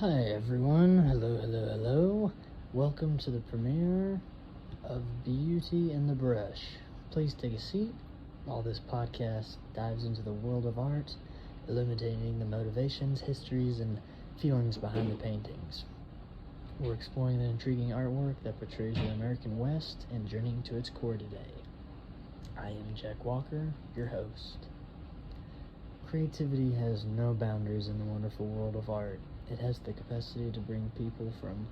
Hi everyone, hello. Welcome to the premiere of Beauty in the Brush. Please take a seat while this podcast dives into the world of art, illuminating the motivations, histories, and feelings behind the paintings. We're exploring the intriguing artwork that portrays the American West and journeying to its core today. I am Jack Walker, your host. Creativity has no boundaries in the wonderful world of art. It has the capacity to bring people from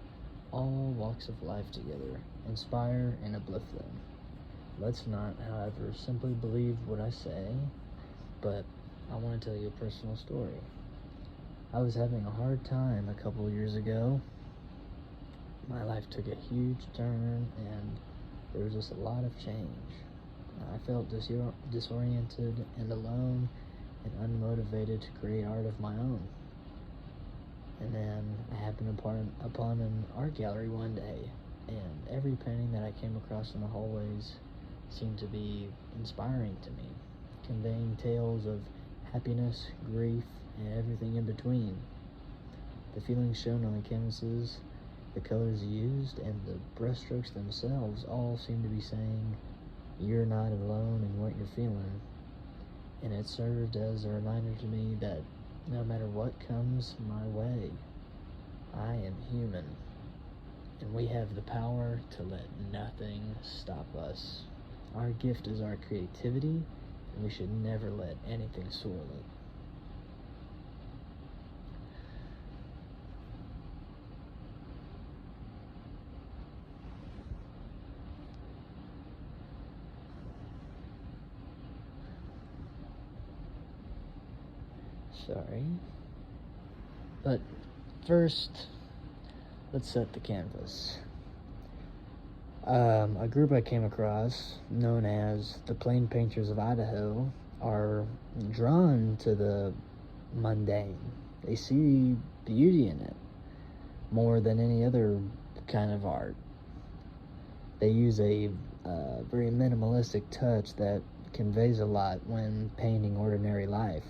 all walks of life together, inspire and uplift them. Let's not, however, simply believe what I say, but I want to tell you a personal story. I was having a hard time a couple years ago. My life took a huge turn and there was just a lot of change. I felt disoriented and alone and unmotivated to create art of my own. And then I happened upon an art gallery one day, and every painting that I came across in the hallways seemed to be inspiring to me, conveying tales of happiness, grief, and everything in between. The feelings shown on the canvases, the colors used, and the brushstrokes themselves all seemed to be saying, "You're not alone in what you're feeling." And it served as a reminder to me that no matter what comes my way, I am human, and we have the power to let nothing stop us. Our gift is our creativity, and we should never let anything soil it. Sorry. But first, let's set the canvas. A group I came across, known as the Plain Painters of Idaho, are drawn to the mundane. They see beauty in it more than any other kind of art. They use a very minimalistic touch that conveys a lot when painting ordinary life.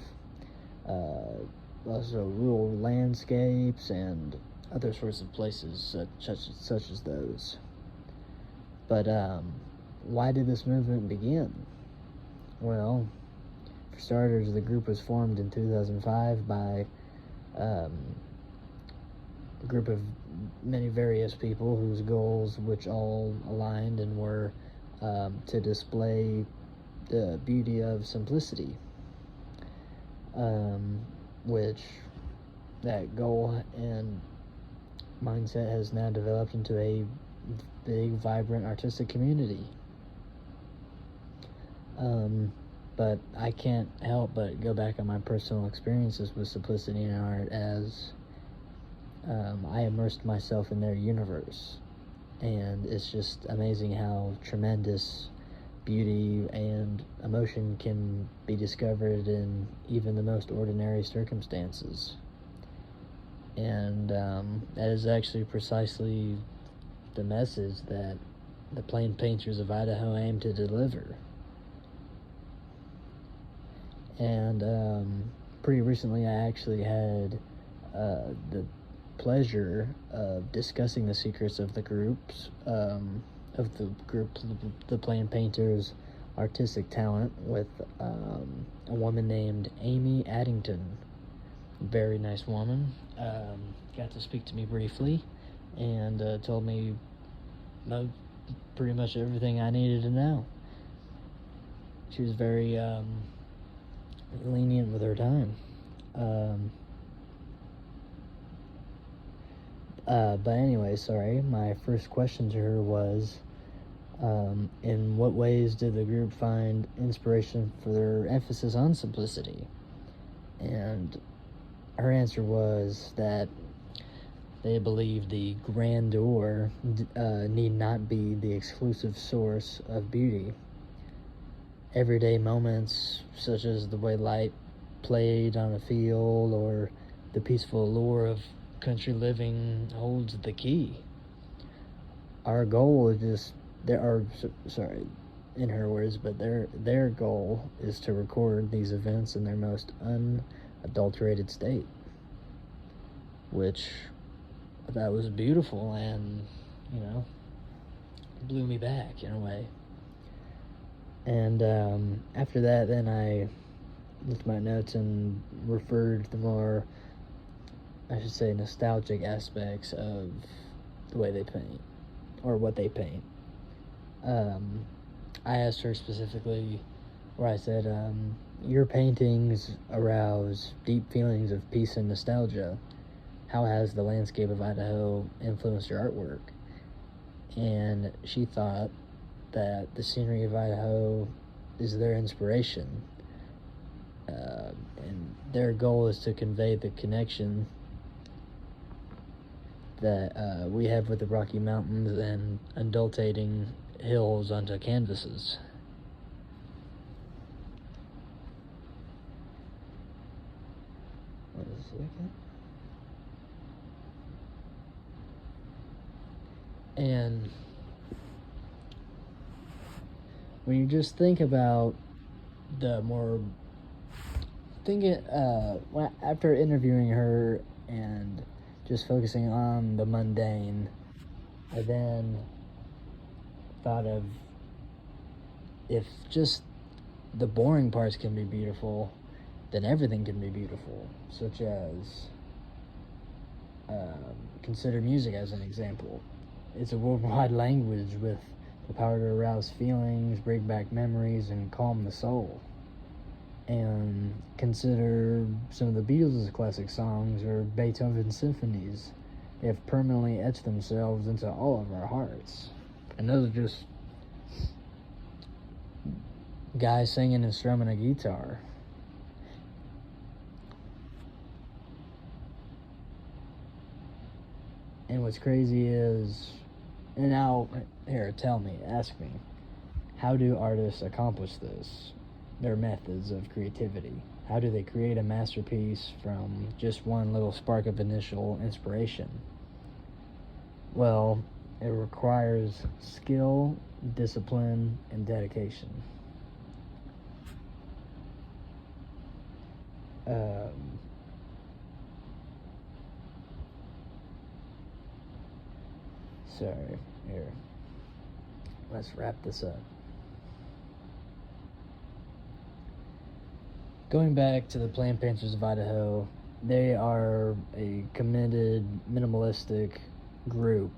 Also rural landscapes and other sorts of places such as those. But why did this movement begin? Well, for starters, the group was formed in 2005 by a group of many various people whose goals, which all aligned and were to display the beauty of simplicity. Which that goal and mindset has now developed into a big, vibrant artistic community. But I can't help but go back on my personal experiences with simplicity in art as I immersed myself in their universe. And it's just amazing how tremendous beauty and emotion can be discovered in even the most ordinary circumstances. And that is actually precisely the message that the Plain Painters of Idaho aim to deliver. And pretty recently I actually had the pleasure of discussing the secrets of the groups, the Plain Painters artistic talent with a woman named Amy Addington. Very nice woman. Got to speak to me briefly and told me pretty much everything I needed to know. She was very lenient with her time. But anyway, sorry, my first question to her was, in what ways did the group find inspiration for their emphasis on simplicity? And her answer was that they believe the grandeur need not be the exclusive source of beauty. Everyday moments, such as the way light played on a field or the peaceful allure of country living, holds the key. Our goal is just in her words, but their goal is to record these events in their most unadulterated state. which I thought was beautiful and, blew me back in a way. And after that, then I looked at my notes and referred to the more, I should say, nostalgic aspects of the way they paint, or what they paint. I asked her specifically, where I said, your paintings arouse deep feelings of peace and nostalgia. How has the landscape of Idaho influenced your artwork? And she thought that the scenery of Idaho is their inspiration. And their goal is to convey the connection that we have with the Rocky Mountains and undulating hills onto canvases. Wait a second. And when you just think about the more after interviewing her and just focusing on the mundane, I then thought of, if just the boring parts can be beautiful, then everything can be beautiful, such as consider music as an example. It's a worldwide language with the power to arouse feelings, bring back memories, and calm the soul. And consider some of the Beatles' classic songs or Beethoven's symphonies. They have permanently etched themselves into all of our hearts. And those are just guys singing and strumming a guitar. And what's crazy is, and now, here, ask me, how do artists accomplish this? Their methods of creativity. How do they create a masterpiece from just one little spark of initial inspiration? Well, it requires skill, discipline, and dedication. Sorry, here. Let's wrap this up. Going back to the Plant Painters of Idaho, they are a committed, minimalistic group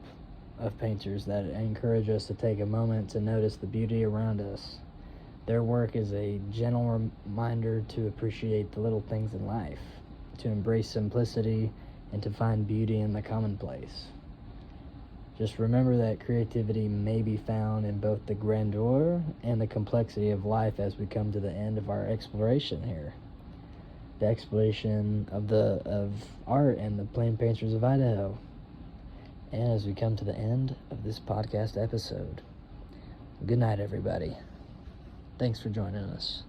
of painters that encourage us to take a moment to notice the beauty around us. Their work is a gentle reminder to appreciate the little things in life, to embrace simplicity, and to find beauty in the commonplace. Just remember that creativity may be found in both the grandeur and the complexity of life as we come to the end of our exploration here. The exploration of art and the Plant Painters of Idaho. And as we come to the end of this podcast episode, good night, everybody. Thanks for joining us.